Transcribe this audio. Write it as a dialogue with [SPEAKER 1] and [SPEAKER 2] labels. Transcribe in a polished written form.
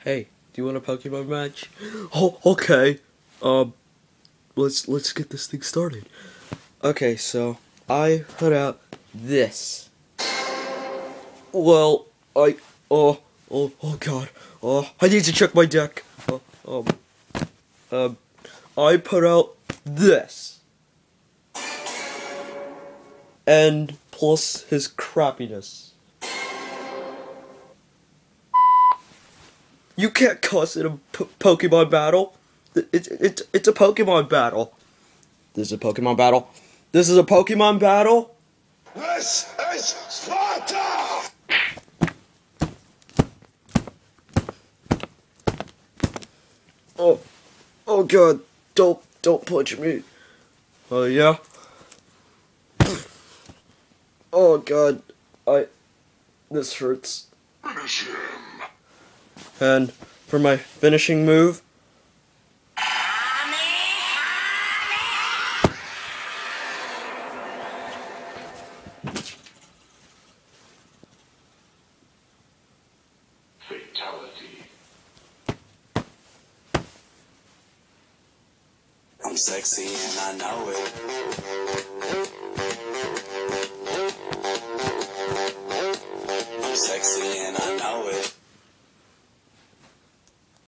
[SPEAKER 1] Hey, do you want a Pokemon match? Oh, okay. Let's get this thing started. Okay, so I put out this. Well, oh God. I need to check my deck. I put out this. And plus his crappiness. You can't cuss in a Pokemon battle. It's a Pokemon battle. This is a Pokemon battle. This is a Pokemon battle.
[SPEAKER 2] This is Sparta!
[SPEAKER 1] Oh God! Don't punch me. Oh yeah. Oh God! This hurts.
[SPEAKER 2] Finish him.
[SPEAKER 1] And for my finishing move.
[SPEAKER 2] Fatality.
[SPEAKER 3] I'm sexy and I know it.